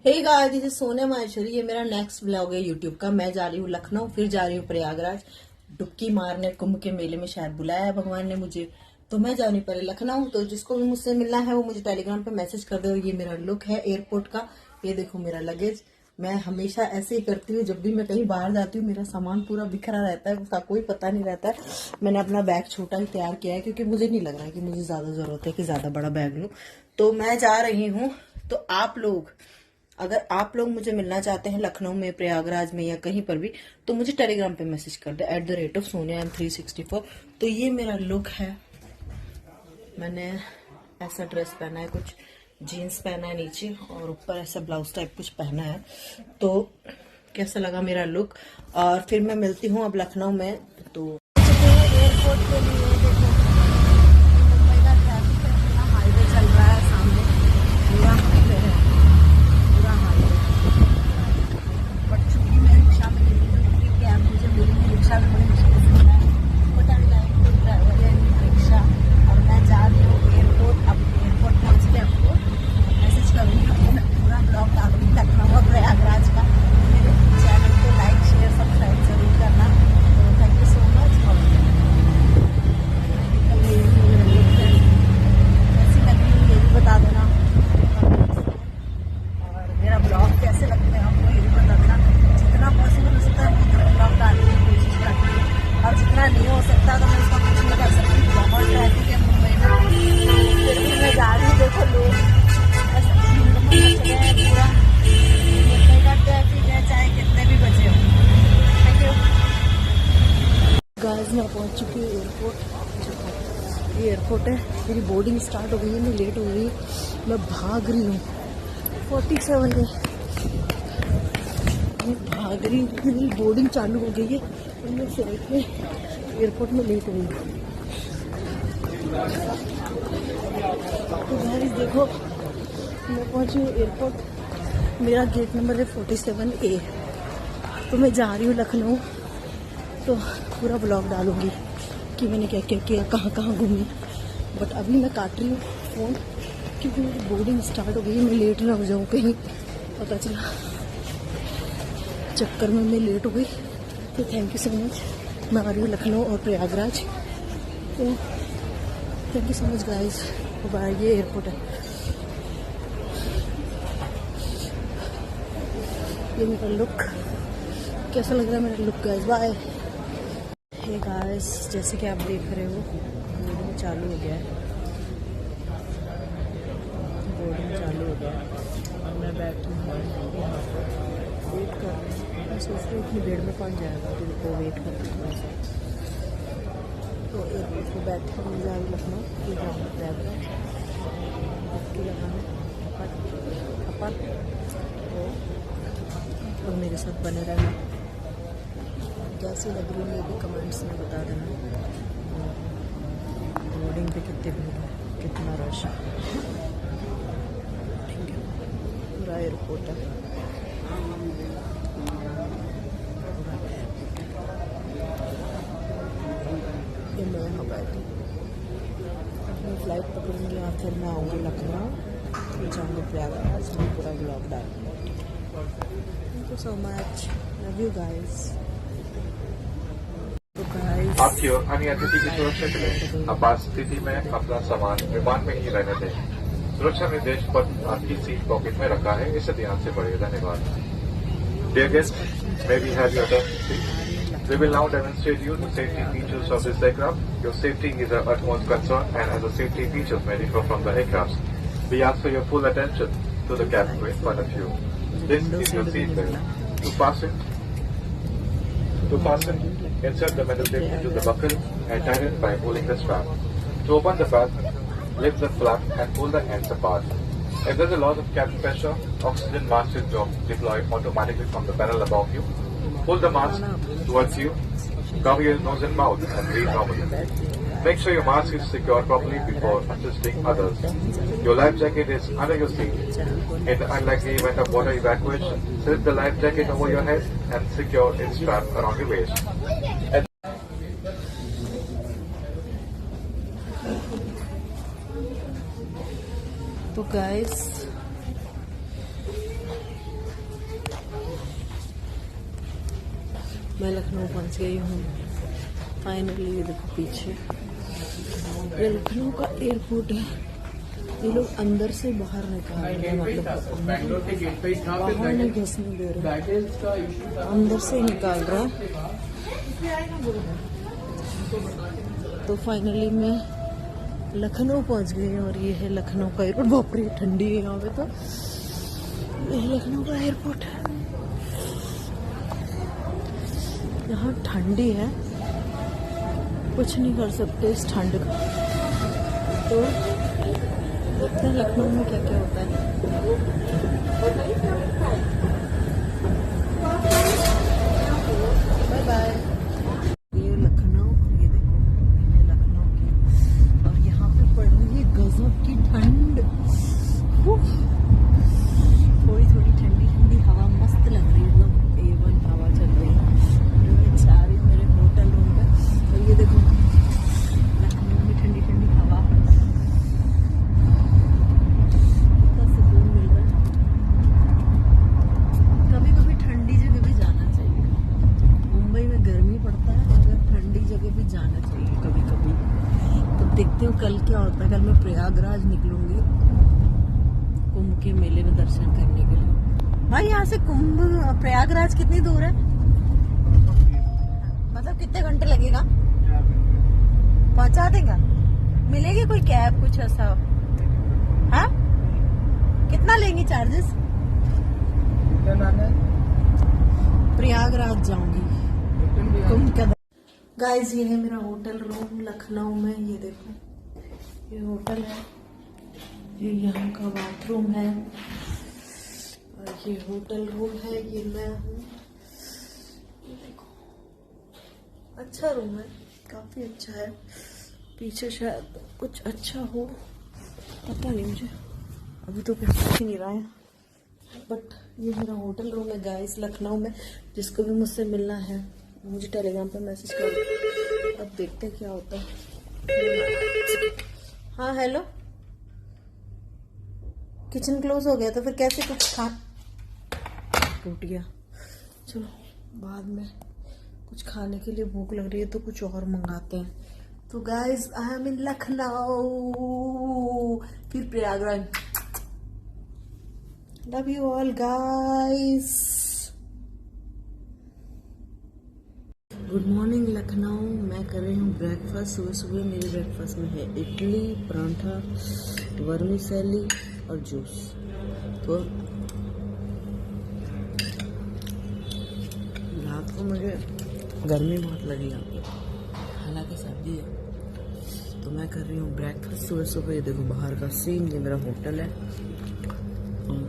Hey guys, this is Sonia Maheshwari. ये मेरा next vlog है यूट्यूब का। मैं जा रही हूँ लखनऊ, फिर जा रही हूँ प्रयागराज डुबकी मारने। कुंभ के मेले में शायद बुलाया है भगवान ने मुझे, तो मैं जा नहीं पा रही लखनऊ। तो जिसको भी मुझसे मिलना है वो मुझे टेलीग्राम पे मैसेज कर दो। ये मेरा लुक है एयरपोर्ट का। ये देखो मेरा लगेज। मैं हमेशा ऐसे ही करती हूँ, जब भी मैं कहीं बाहर जाती हूँ मेरा सामान पूरा बिखरा रहता है, उसका कोई पता नहीं रहता है। मैंने अपना बैग छोटा ही तैयार किया है क्योंकि मुझे नहीं लग रहा है कि मुझे ज्यादा जरूरत है कि ज्यादा बड़ा बैग लूँ। तो मैं जा रही हूँ। तो अगर आप लोग मुझे मिलना चाहते हैं लखनऊ में, प्रयागराज में या कहीं पर भी, तो मुझे टेलीग्राम पे मैसेज कर दे @sonia364। तो ये मेरा लुक है। मैंने ऐसा ड्रेस पहना है, कुछ जीन्स पहना है नीचे और ऊपर ऐसा ब्लाउज टाइप कुछ पहना है। तो कैसा लगा मेरा लुक? और फिर मैं मिलती हूँ अब लखनऊ में। तो एयरपोर्ट के लिए देखो मुंबई का ट्रैफिक है, पूरा हाईवे चल रहा है सामने, पूरा हाईवे है, पूरा हाईवे। बट चूंकि मैं रिक्शा में नहीं हूँ, क्योंकि कैब मुझे मिली रिक्शा में बड़ी मुश्किल से मिला है। But I like to driver in rickshaw. और मैं जा रही हूँ एयरपोर्ट। अब एयरपोर्ट पहुँच के आपको मैसेज करूँगी, मैं पूरा ब्लॉग डालूंगी लखनऊ और प्रयागराज का। मेरे चैनल को लाइक शेयर सब्सक्राइब जरूर करना। तो थैंक यू सो मच। कैसी लगी ये भी बता देना, और मेरा ब्लॉग कैसे लगते हैं आपको ये भी बता देना। जितना पॉसिबल हो सकता है मैं ब्लॉग डालने की कोशिश करती हूँ, और जितना नहीं हो सकता तो मैं उसका कुछ नहीं कर सकती। बहुत ट्रैफिक है मुंबई में, फिर भी मैं जा रही हूँ। देखो लोग ऐसा चले हैं, पूरा मुंबई का ट्रैफिक है चाहे कितने भी बजे हो। Thank you guys. मैं पहुंच चुकी हूँ एयरपोर्ट। ये एयरपोर्ट है, मेरी बोर्डिंग स्टार्ट हो गई है, मैं लेट हो गई, मैं भाग रही हूँ 47 में। मैं भाग रही हूँ, मेरी बोर्डिंग चालू हो गई है और मैं फ्लाइट में एयरपोर्ट में लेट हो गई। तो गाइस देखो, मैं पहुंची हूँ एयरपोर्ट। मेरा गेट नंबर है 47A। तो मैं जा रही हूँ लखनऊ। तो पूरा ब्लॉग डालूंगी कि मैंने क्या क्या किया, कहाँ कहाँ घूमी। बट अभी मैं काट रही हूँ फ़ोन क्योंकि मेरी बोर्डिंग स्टार्ट हो गई है। मैं लेट ना हो जाऊँ कहीं, पता चला चक्कर में मैं लेट हो गई। तो थैंक यू सो मच। मैं आ रही हूँ लखनऊ और प्रयागराज। तो thank you so much guys. Bye. ये एयरपोर्ट है, ये मेरा लुक। कैसा लग रहा है मेरा look guys? Bye. Hey guys, जैसे कि आप देख रहे हो बोर्डिंग चालू हो गया है। बोर्डिंग चालू हो गया है और मैं बैठी हूँ यहाँ पर वेट कर रही हूँ। मैं सोच रही हूँ इतनी देर में कौन जाएगा, तो उनको वेट करती हूँ थोड़ा सा। तो एयरपोर्ट पर बैठ कर मैं जा रही लखनऊ, फिर जाऊँगा प्रयागराज डुबकी लगाने अपन। तो मेरे साथ बने रहना। कैसी लग रही है ये भी कमेंट्स में बता देना। बोर्डिंग पे कितनी भीड़ है, कितना रश है। ठीक है, पूरा एयरपोर्ट है। ये मैं यहाँ बैठी, अपनी फ्लाइट पकड़ूंगी और फिर मैं आऊँगी लखनऊ, फिर जाऊँगी प्रयागराज। मैं पूरा ब्लॉग डालूँगा। ठीक है, thank you so much, love you guys. आपकी और अन्य अतिथि की सुरक्षा के लिए आपात स्थिति में अपना सामान विमान में ही रहने दें। सुरक्षा निर्देश पत्र आपकी सीट पॉकेट में रखा है, इसे ध्यान से पढ़िए। धन्यवाद। Dear guests, may we have your attention? We will now demonstrate you the safety features of this aircraft. Your safety is our utmost concern, and as the safety features may differ from the aircraft, we ask for your full attention to the cabin in front of you. This is your seat belt. To fasten, insert the metal tape into the buckle and tighten it by pulling the strap. To open the bag, lift the flap and pull the ends apart. If there is a loss of cabin pressure, oxygen mask is deployed automatically from the panel above you. Pull the mask towards you, cover your nose and mouth and breathe normally. Make sure your mask is secured properly before assisting others. Your life jacket is under your seat. In the unlikely event of water evacuation, slip the life jacket over your head and secure its strap around your waist. तो guys मैं लखनऊ पहुंच गई हूँ finally. ये देखो पीछे ये लखनऊ का एयरपोर्ट है। ये लोग अंदर से बाहर निकाल रहे हैं, मतलब बाहर नहीं घुसने दे रहे, अंदर से ही निकाल रहे हैं। तो फाइनली मैं लखनऊ पहुंच गई और ये है लखनऊ का एयरपोर्ट। बाप रे ठंडी है यहाँ पे, तो ये लखनऊ का एयरपोर्ट है। यहाँ ठंडी है, कुछ नहीं कर सकते इस ठंड का। तो देखते हैं लखनऊ में क्या क्या होता है। Bye bye. ये लखनऊ, ये देखो ये लखनऊ की, और यहाँ पे पड़ रही है गजब की ठंड। थोड़ी थोड़ी ठंडी ठंडी हवा मस्त लग रही है, एकदम A1 हवा चल रही है। मैं जा रही हूँ मेरे होटल रूम में और ये देखो लखनऊ में ठंडी ठंडी हवा, कितना सुकून मिल रहा है। कभी कभी ठंडी जगह भी जाना चाहिए। मुंबई में गर्मी पड़ता है, अगर ठंडी जगह भी जाना चाहिए कभी कभी। तो देखते हो कल क्या होता है। कल मैं प्रयागराज निकलूंगी कुंभ के मेले में दर्शन करने के लिए। भाई यहाँ से कुंभ प्रयागराज कितनी दूर है, मतलब कितने घंटे लगेगा? पहुंचा देगा? मिलेगी कोई कैब कुछ ऐसा? हाँ, कितना लेंगी चार्जेस? प्रयागराज जाऊंगी कुंभ का। गाइस ये है मेरा होटल रूम लखनऊ में। ये देखो ये होटल है, ये यहाँ का बाथरूम है और ये होटल रूम है। ये मैं हूँ, ये देखो अच्छा रूम है, काफी अच्छा है। पीछे शायद कुछ अच्छा हो, पता नहीं मुझे, अभी तो कुछ दिख ही नहीं रहा है। बट ये मेरा होटल रूम है गाइस लखनऊ में। जिसको भी मुझसे मिलना है मुझे टेलीग्राम पे मैसेज करो। अब देखते हैं क्या होता है। हाँ हेलो, किचन क्लोज हो गया तो फिर कैसे कुछ खा, टूट गया। चलो बाद में कुछ खाने के लिए भूख लग रही है तो कुछ और मंगाते हैं। तो गाइस आई एम इन लखनऊ, फिर Prayagraj. Love you all guys. Good morning Lucknow. मैं कर रही हूँ ब्रेकफास्ट। सुबह सुबह मेरे ब्रेकफास्ट में है इडली, परांठा, वर्मिसेली और जूस। तो रात को मुझे गर्मी बहुत लगी यहाँ पे, हालांकि सर्दी है। तो मैं कर रही हूँ ब्रेकफास्ट सुबह सुबह। ये देखो बाहर का सीन, ये मेरा होटल है और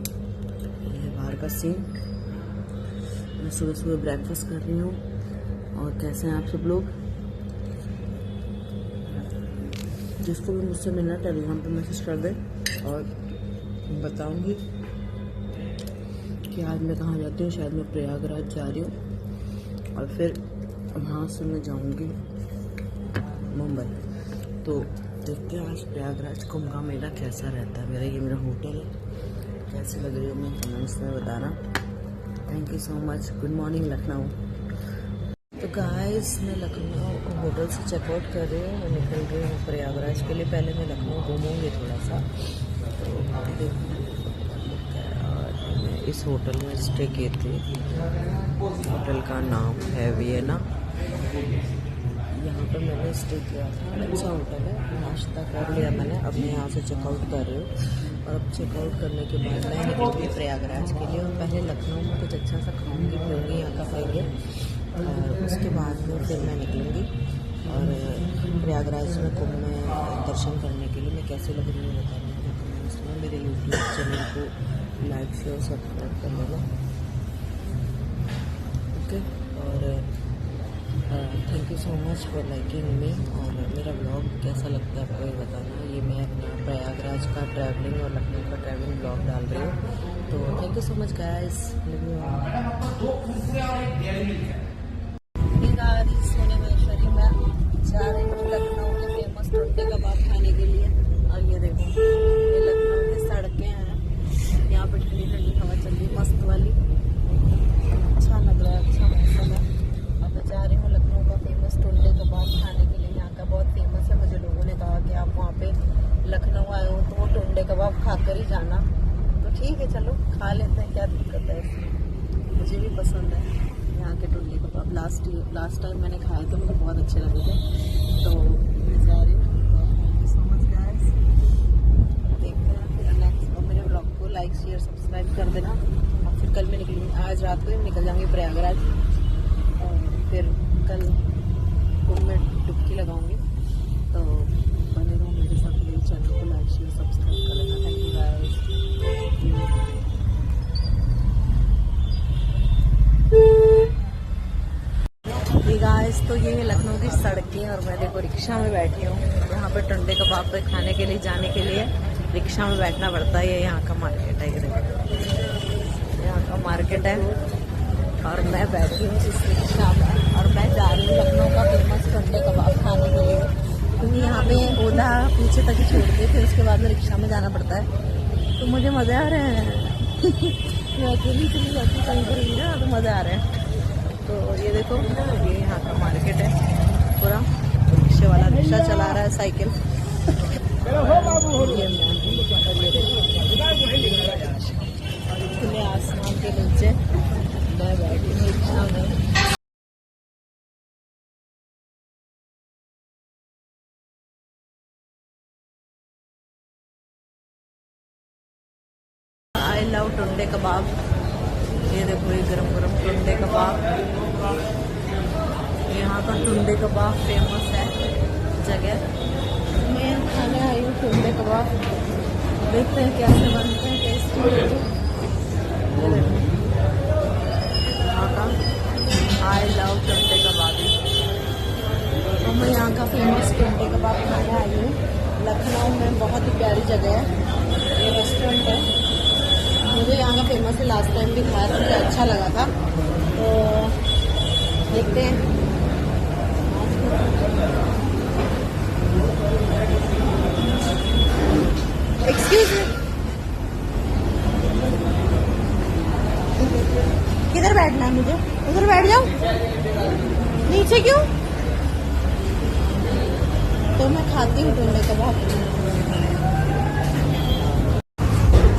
ये बाहर का सीन। मैं सुबह सुबह ब्रेकफास्ट कर रही हूँ। और कैसे हैं आप सब लोग? जिसको भी मुझसे मिलना टेलीग्राम पे मैसेज कर दे और बताऊंगी कि आज मैं कहाँ जाती हूँ। शायद मैं प्रयागराज जा रही हूँ और फिर वहाँ से मैं जाऊँगी मुंबई। तो देखते हैं आज प्रयागराज कुंभ का मेला कैसा रहता है। ये मेरा होटल है, कैसी लग रही है मैं कमेंट्स में बताना। Thank you so much. Good morning Lucknow. तो गाइस मैं लखनऊ होटल से चेकआउट कर रही हूँ और निकल रही हूँ प्रयागराज के लिए। पहले मैं लखनऊ घूमूंगी थोड़ा सा। तो मैं इस होटल में स्टे की थी। होटल का नाम है वियना। यहाँ पर मैंने स्टे किया था, अच्छा होटल है। नाश्ता कर लिया मैंने, अब मैं यहाँ से चेकआउट कर रही हूँ। और अब चेकआउट करने के बाद मैं निकलूँगी प्रयागराज के लिए। और पहले लखनऊ में कुछ अच्छा सा खाऊँगी पीऊँगी यहाँ का फेवरेट, और उसके बाद में फिर मैं निकलूँगी और प्रयागराज में कुंभ में दर्शन करने के लिए। मैं कैसे लग रही हूँ बताऊँगी कमेंट्स में। मेरे यूट्यूब चैनल को लाइक शेयर सब्सक्राइब कर लेना, ओके। और thank you so much for liking मी। और मेरा ब्लॉग कैसा लगता है आपको ये बताना। ये मैं अपना प्रयागराज का ट्रैवलिंग और लखनऊ का ट्रैवलिंग ब्लॉग डाल रही हूँ। तो thank you so much guys. सोने महेश्वरी में जा रही हूँ लखनऊ के फेमस टुंडे कबाब खाने के लिए। और ये देखो ये लखनऊ की सड़कें हैं, यहाँ पर ठंडी ठंडी हवा चल रही मस्त वाली। अच्छा लग रहा है, अच्छा मौसम है। अब खा लेते हैं, क्या दिक्कत है इसमें। मुझे भी पसंद है यहाँ के टुंडे कबाब। लास्ट टाइम मैंने खाए थे, मुझे बहुत अच्छे लगे थे, तो मैं जा रही हूँ। Thank you so much guys. देखते हैं फिर नेक्स्ट, और मेरे ब्लॉग को लाइक शेयर सब्सक्राइब कर देना। और फिर कल मैं निकलूँगी, आज रात को ही निकल जाऊँगी प्रयागराज, और फिर कल कुंभ में डुबकी लगाऊंगी। तो बने रहो मेरे साथ, मेरे चैनल को लाइक शेयर सब्सक्राइब कर लेना। Thank you guys. गाइस तो ये लखनऊ की सड़कें, और मैं देखो रिक्शा में बैठी हूँ। यहाँ पे टुंडे कबाब पे खाने के लिए जाने के लिए रिक्शा में बैठना पड़ता है। ये यहाँ का मार्केट है, ये देखो यहाँ का मार्केट है, और मैं बैठी हूँ इस रिक्शा में, और मैं जा रही हूँ लखनऊ का फेमस टुंडे कबाब खाने के लिए। क्योंकि यहाँ पे ओला पीछे तक ही छोड़ते, फिर उसके बाद में रिक्शा में जाना पड़ता है। तो मुझे मज़े आ रहे हैं मैं अकेली चली जाती कहीं पर भी ना, तो मज़े आ रहे हैं। तो ये देखो, ये यहाँ का मार्केट है पूरा। रिक्शे वाला रिक्शा चला रहा है, साइकिल। खुले आसमान के नीचे मैं बैठी हूँ रिक्शा में। आई लव टुंडे कबाब। ये देखो, ये गरम गरम टुंडे कबाब। यहाँ का टुंडे कबाब फेमस है जगह। मैं खाने आई हूँ टुंडे कबाब, देखते हैं कैसे बनते हैं, टेस्टी। यहाँ का आई लव टुंडे कबाबी। तो मैं यहाँ का फेमस टुंडे कबाब खाने आई हूँ। लखनऊ में बहुत ही प्यारी जगह है, ये रेस्टोरेंट है। मुझे यहाँ का फेमस है, लास्ट टाइम भी खाया था, मुझे अच्छा लगा था। तो देखते हैं। एक्सक्यूज मी, किधर बैठना है मुझे? उधर बैठ जाओ, नीचे क्यों? तो मैं खाती हूँ टुंडे कबाब।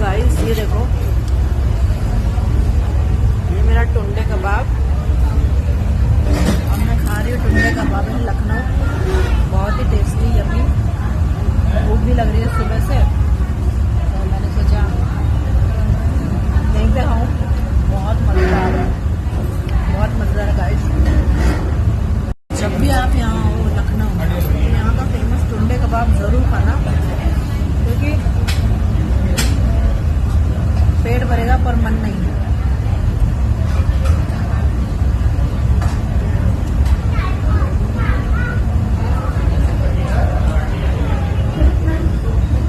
गाइस ये देखो, ये मेरा टुंडे कबाब, और मैं खा रही हूँ टुंडे कबाब इन लखनऊ। बहुत ही टेस्टी, यम्मी। भूख भी लग रही है सुबह से, तो मैंने सोचा यहीं पे खाऊं। बहुत मज़ेदार है, बहुत मज़ेदार है गाइस। जब भी आप यहाँ हो लखनऊ, तो यहाँ का फेमस टुंडे कबाब ज़रूर खाना, क्योंकि पेट भरेगा पर मन नहीं।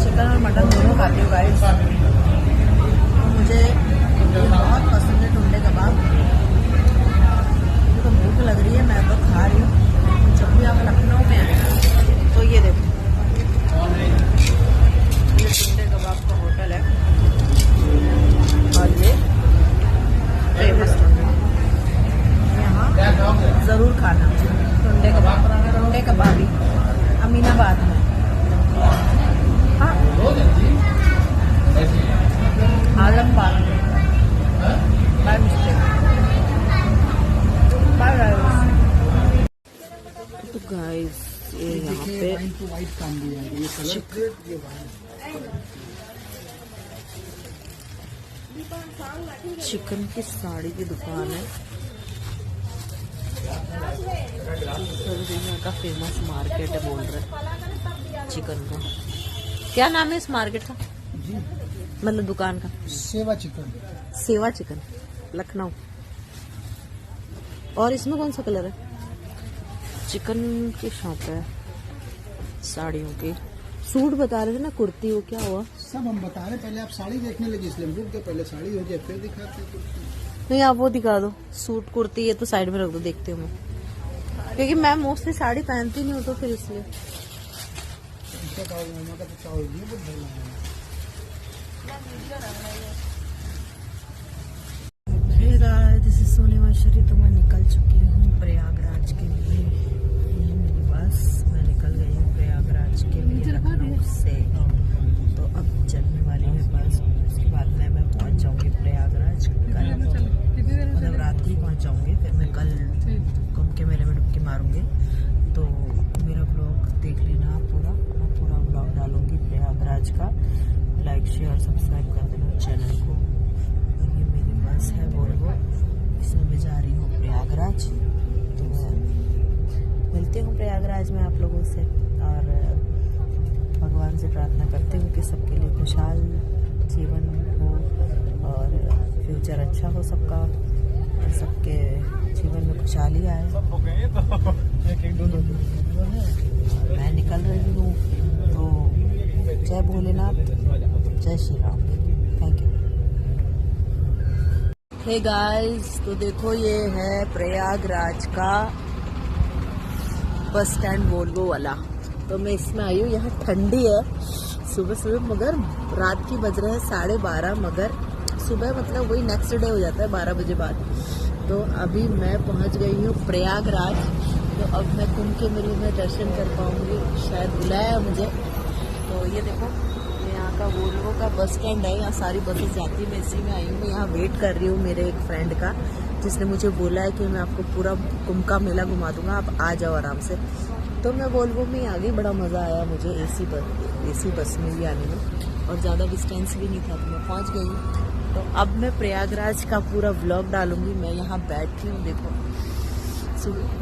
चिकन और मटन दोनों खाती हूँ गाइस। मुझे बहुत पसंद है टुंडे कबाब। मुझे तो भूख लग रही है, मैं तो खा रही हूँ। जब भी आप लखनऊ में आए तो ये देखो, ये टुंडे कबाब का होटल है, और ये फेमस टुंडे। यहाँ ज़रूर खाना टुंडे कबाब। टुंडे कबाबी अमीनाबाद में। हाँ, आलमबाग में। By mistake. Bye guys. तो गाइस ये यहाँ पे चिकन की साड़ी की दुकान है। यहाँ का फेमस मार्केट है, बोल रहे चिकन का। क्या नाम है इस मार्केट का? मतलब दुकान का? सेवा चिकन। सेवा चिकन, लखनऊ। और इसमें कौन सा कलर है? चिकन की शॉप है, साड़ियों की। सूट बता रहे थे ना, कुर्ती, वो क्या हुआ? सब हम बता रहे, पहले आप साड़ी देखने लगे इसलिए हम रुक गए। पहले साड़ी हो जाए फिर दिखाते हैं कुर्ती। नहीं, आप वो दिखा दो, सूट कुर्ती। ये तो साइड में रख दो, देखती हूँ मैं, क्योंकि मैं मोस्टली साड़ी पहनती नहीं हूँ, तो फिर इसलिए। This is Soni Mashri. तो मैं निकल चुकी हूँ प्रयागराज के लिए। ये मेरी बस मैं निकल गई हूँ प्रयागराज के लिए लखनऊ से। तो अब चलने वाली है बस, उसके बाद मैं पहुँच जाऊँगी प्रयागराज। कल मतलब रात को ही पहुँच जाऊँगी, फिर मैं कल कुंभ के मेले में डुबकी मारूंगी। तो मेरा ब्लॉग देख लेना आप पूरा, मैं पूरा ब्लॉग डालूंगी प्रयागराज का। लाइक शेयर सब्सक्राइब कर देना चैनल को। ये मेरी बस है वोल्वो, इसमें मैं जा रही हूँ प्रयागराज। तो मिलती हूँ प्रयागराज में आप लोगों से, और भगवान से प्रार्थना करती हूँ कि सबके लिए खुशहाल जीवन हो और फ्यूचर अच्छा हो सबका, और सबके जीवन में खुशहाली आए। मैं निकल रही हूँ, तो जय भोलेनाथ, जय Shri Ram, thank you. Hey guys, तो देखो ये है प्रयागराज का बस स्टैंड वोल्वो वाला। तो मैं इसमें आई हूँ, यहाँ ठंडी है सुबह सुबह, मगर रात की बज रहे हैं 12:30, मगर सुबह मतलब वही नेक्स्ट डे हो जाता है 12 बजे बाद। तो अभी मैं पहुँच गई हूँ प्रयागराज। तो अब मैं कुंभ के मेले में दर्शन कर पाऊँगी, शायद बुलाया है मुझे। तो ये देखो, यहाँ का वोल्वो का बस स्टैंड है, यहाँ सारी बसेस जाती है। मैं इसी में आई हूँ, मैं यहाँ वेट कर रही हूँ मेरे एक फ्रेंड का, जिसने मुझे बोला है कि मैं आपको पूरा कुंभ का मेला घुमा दूंगा, आप आ जाओ आराम से। तो मैं वोल्वो में ही आ गई, बड़ा मज़ा आया मुझे एसी बस में भी आने में, और ज़्यादा डिस्टेंस भी नहीं था, तो मैं पहुँच गई। तो अब मैं प्रयागराज का पूरा व्लॉग डालूंगी। मैं यहाँ बैठी हूँ, देखो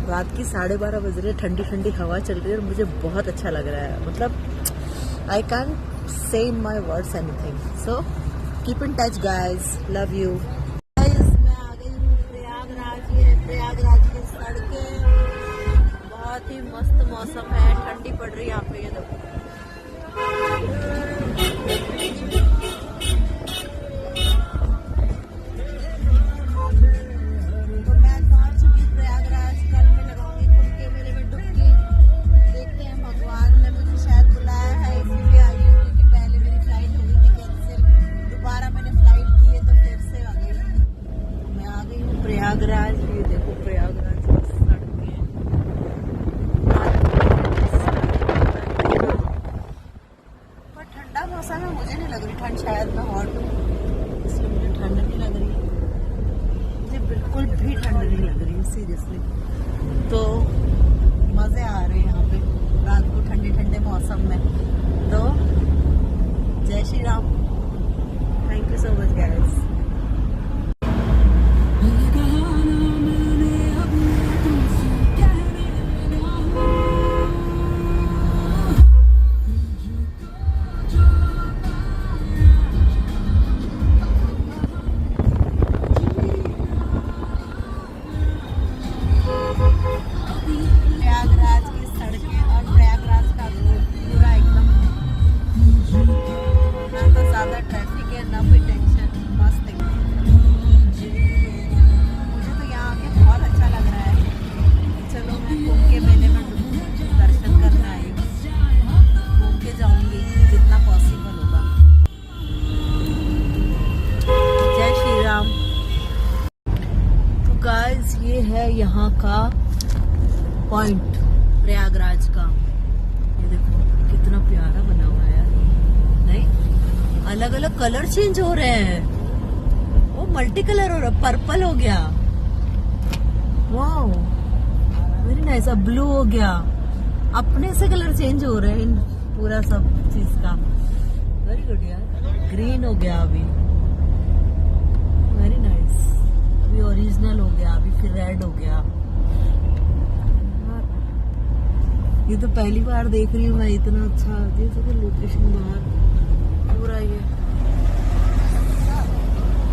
रात की 12:30 बज रहे, ठंडी ठंडी हवा चल रही है, और मुझे बहुत अच्छा लग रहा है। मतलब I can say in my words anything, so keep in touch guys, love you guys। मैं आ गई हूँ प्रयागराज। ये प्रयागराज की सड़कें, बहुत ही मस्त मौसम है, ठंडी पड़ रही है यहाँ पे, ये देखो। तो मैं पहुँच चुकी प्रयागराज, कल मैं लगाऊंगी कुंभ के मेले में डुबकी। देखते हैं, भगवान ने मुझे शायद बुलाया है, इसलिए आई हूँ, क्योंकि पहले मेरी फ्लाइट हो गई थी कैंसिल, दोबारा मैंने फ्लाइट की है, तो फिर से आ गई। मैं आ गई हूँ प्रयागराज। ये देखो प्रयागराज की सड़कें, पर ठंडा मौसम है, मुझे नहीं लग रही ठंड, शायद मैं हॉट हूँ इसलिए मुझे ठंड नहीं लग रही, मुझे बिल्कुल भी ठंड नहीं लग रही है सीरियसली। तो मज़े आ रहे हैं यहाँ पे रात को ठंडे ठंडे मौसम में। तो जय Shri Ram, thank you so much guys. Prayagraj की सड़कें और प्रयागराज का रोड पूरा एकदम, ना तो ज़्यादा ट्रैफिक है ना कोई टेंशन, मस्त है। मुझे तो यहाँ आके बहुत अच्छा लग रहा है। चलो मैं कुंभ के मेले में दर्शन करने आई हूँ, घूम के जाऊँगी जितना पॉसिबल होगा। जय श्री राम। तो गाइस, ये है यहाँ का पॉइंट प्रयागराज का। ये देखो कितना प्यारा बना हुआ है यार, नहीं अलग अलग कलर चेंज हो रहे हैं, वो मल्टी कलर हो रहा है, पर्पल हो गया, वाओ वेरी नाइस, अब ब्लू हो गया, अपने से कलर चेंज हो रहे हैं इन पूरा सब चीज का, वेरी गुड यार। ग्रीन हो गया अभी, वेरी नाइस, अभी ओरिजिनल हो गया, अभी फिर रेड हो गया। ये तो पहली बार देख रही हूँ मैं, इतना अच्छा देखो लोकेशन बाहर पूरा, ये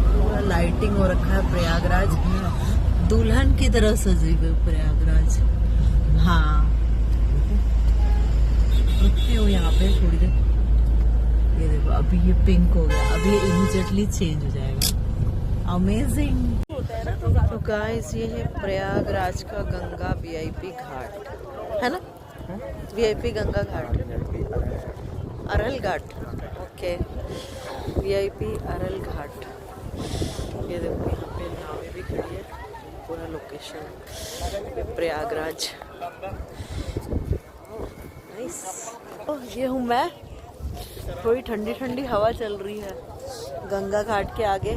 पूरा लाइटिंग हो रखा है प्रयागराज, दुल्हन की तरह सजी हुई प्रयागराज। हाँ, रुकती हूँ यहाँ पे थोड़ी देर। ये देखो अभी ये पिंक हो गया, अभी इमीडिएटली चेंज हो जाएगा, अमेजिंग। तो गाइस, ये है प्रयागराज का गंगा वीआईपी घाट, है ना, वीआईपी गंगा घाट, अरल घाट, ओके, वीआईपी अरल घाट। ये देखो यहाँ पे नावें भी खड़ी है, पूरा लोकेशन प्रयागराज। तो ये हूँ मैं, थोड़ी ठंडी ठंडी हवा चल रही है, गंगा घाट के आगे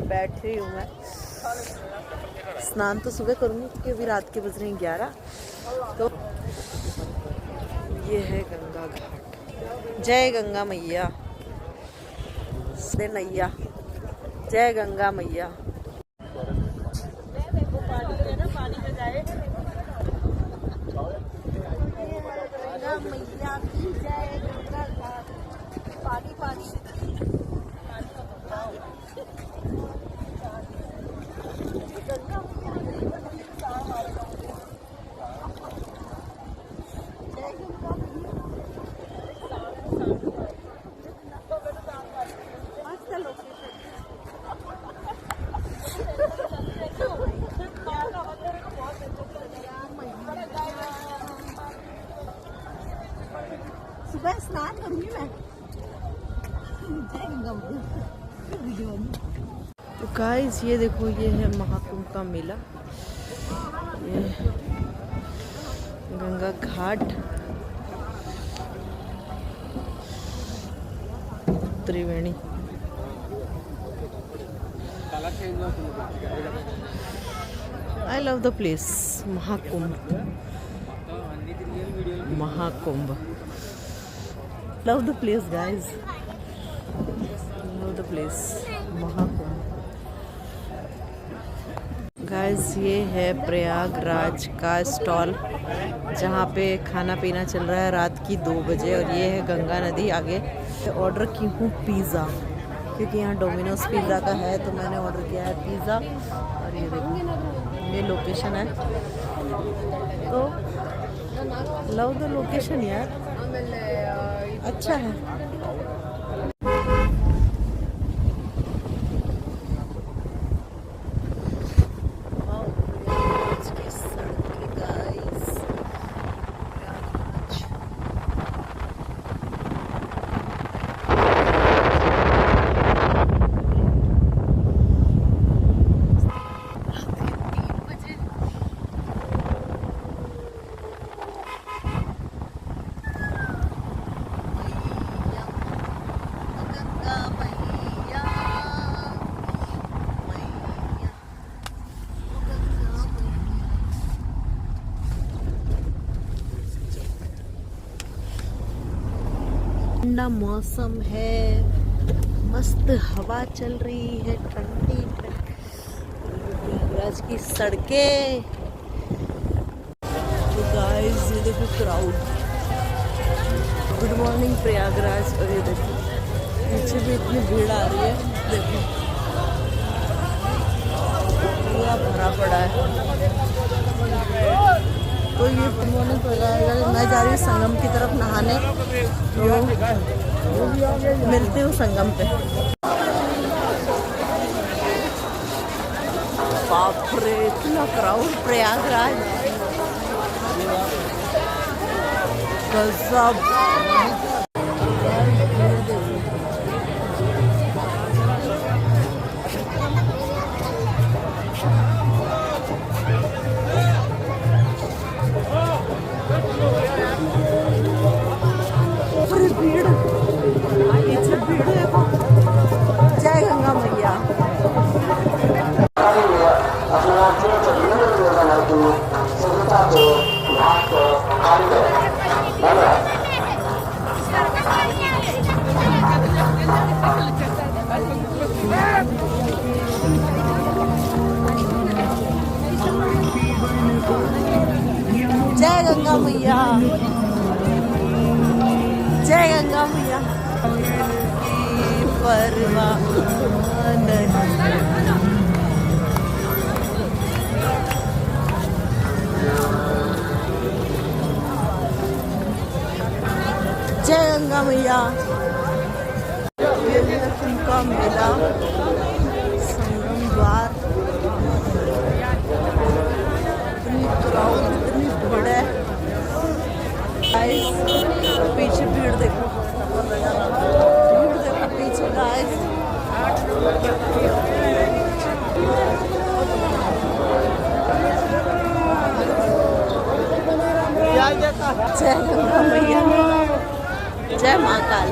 बैठी हूँ मैं। स्नान तो सुबह करूँगी क्योंकि अभी रात के बज रहे हैं 11। तो ये है गंगा घाट। जय गंगा मैया, नैया, जय गंगा मैया। पानी में जाए गंगा मैया की जय, गंगा घाट पानी पानी। सुबह स्नान करूंगी मैं। तो गाइस ये देखो, ये है महाकुंभ का मेला, ये गंगा घाट, Triveni. I love the place, Mahakumbh, Mahakumbh. Love the place guys, love the place, Mahakumbh. Guys ये है प्रयागराज का स्टॉल जहाँ पे खाना पीना चल रहा है रात की 2 बजे। और ये है गंगा नदी आगे। ऑर्डर की हूँ पिज़्ज़ा क्योंकि यहाँ डोमिनोज पिज़्ज़ा का है, तो मैंने ऑर्डर किया है पिज़्ज़ा। और ये देखो, ये लोकेशन है। तो लव द लोकेशन यार, अच्छा है। ठंडा मौसम है, मस्त हवा चल रही है, ठंडी प्रयागराज की सड़कें। तो गाइस ये देखो क्राउड। Good morning Prayagraj. और ये देखो पीछे भी इतनी भीड़ आ रही है, देखो पूरा भरा पड़ा है। तो ये गुड मॉर्निंग प्रयागराज। मैं जा रही हूँ संगम की तरफ नहाने, तो मिलते हूँ संगम पे। बाप रे इतना क्राउड प्रयागराज, गजब। जय गंगा मैया। जय गंगा मैया, जय गंगा मैया। परवाह जय गंगा मैया। ये है कुंभ का मेला, संगम द्वार। इतनी क्राउड, इतनी भीड़ है। पीछे भीड़ देखो, भीड़ देखो पीछे गाइस। जय गंगा मैया, जय महाकाल।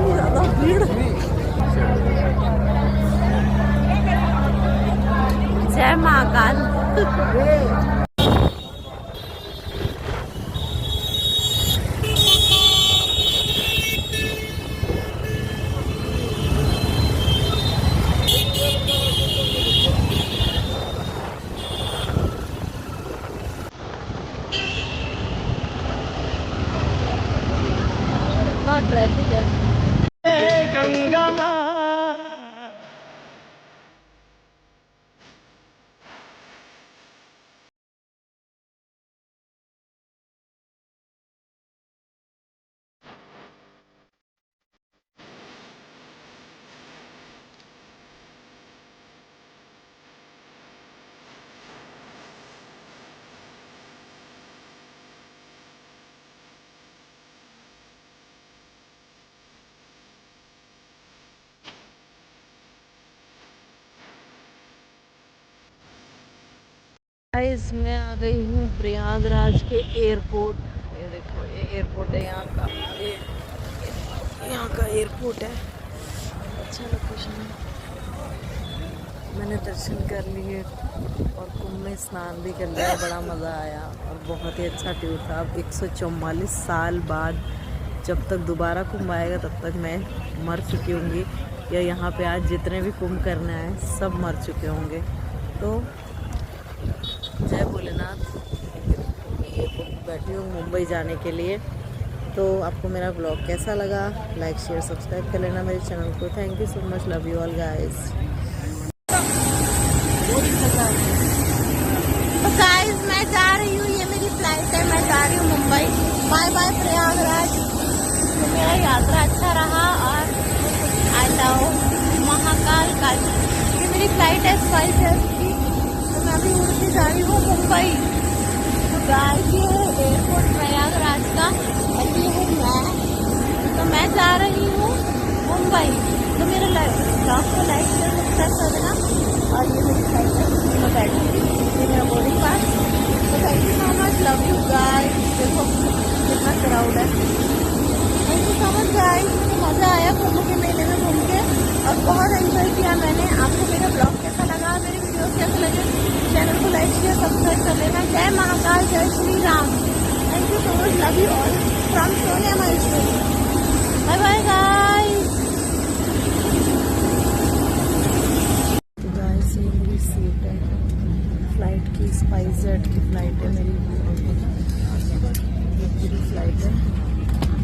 ज्यादा भीड़। जय महाकाल। ट्रैफिक है। गंगा गाइस, मैं आ गई हूँ प्रयागराज के एयरपोर्ट। ये देखो, ये एयरपोर्ट है यहाँ का। ये यहाँ का एयरपोर्ट है, अच्छा लोकेशन है। मैंने दर्शन कर लिए और कुंभ में स्नान भी कर लिया, बड़ा मज़ा आया और बहुत ही अच्छा टूर था। अब 144 साल बाद जब तक दोबारा कुंभ आएगा तब तक मैं मर चुकी होंगी, या यहाँ पे आज जितने भी कुंभ करने आए सब मर चुके होंगे। तो जय भोलेनाथ। बैठी हूँ मुंबई जाने के लिए। तो आपको मेरा ब्लॉग कैसा लगा? लाइक शेयर सब्सक्राइब कर लेना मेरे चैनल को। Thank you so much, love you all guys. तो गाइस, मैं जा रही हूँ, ये मेरी फ्लाइट है, मैं जा रही हूँ मुंबई। Bye bye Prayagraj. तो मेरा यात्रा अच्छा रहा और आई लव महाकाल का। ये मेरी फ्लाइट है स्पाइसेस की, तो मैं अभी उड़ के जा रही हूँ मुंबई। तो गाइस, ये एयरपोर्ट प्रयागराज का और ये हूँ मैं। तो मैं जा रही हूँ मुंबई। तो मेरे ब्लॉग को लाइक शेयर सब्सक्राइब कर देना। और ये मेरी फ्लाइट है, मैं बैठी, ये मेरा बोर्डिंग पास। तो thank you so much, love you guys. देखो कितना क्राउड है। Thank you so much guys. मज़ा आया कुंभ के मेले में घूम के और बहुत एंजॉय किया मैंने। आपको मेरा ब्लॉग कैसा लगा, मेरे वीडियोस कैसे लगे, चैनल को लाइक शेयर सब्सक्राइब कर लेना। जय महाकाल, जय Shri Ram. Thank you so much, love you all from Sonia Maheshwari. Bye bye guys. Guys, ये मेरी सीट है फ्लाइट की, स्पाइसजेट की फ्लाइट है मेरी। ये पूरी फ्लाइट है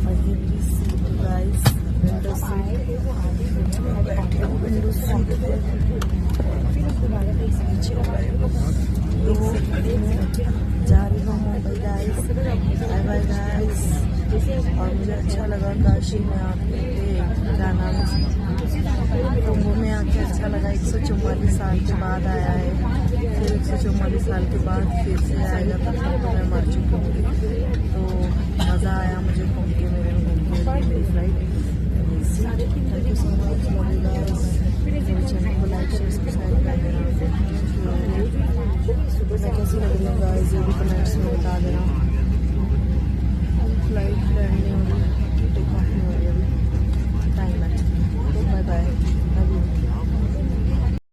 और ये मेरी सीट है गाइस, विंडो सीट। बैठी हूँ विंडो सीट पे। जा रही हूँ Mumbai guys. Bye bye guys. और मुझे अच्छा लगा काशी में आके, क्या नाम है, कुंभ में आके अच्छा लगा। 144 साल के बाद आया है, फिर 144 साल के बाद फिर से आएगा, तब तक तो मैं मर चुकी हूँ। तो मज़ा आया मुझे घूम के, मेरे मेरी flight. Thank you so much, love you guys. मेरे चैनल को लाइक शेयर सब्सक्राइब कर देना। कैसी लग रही है गाइस, ये भी कमेंट्स में बता देना।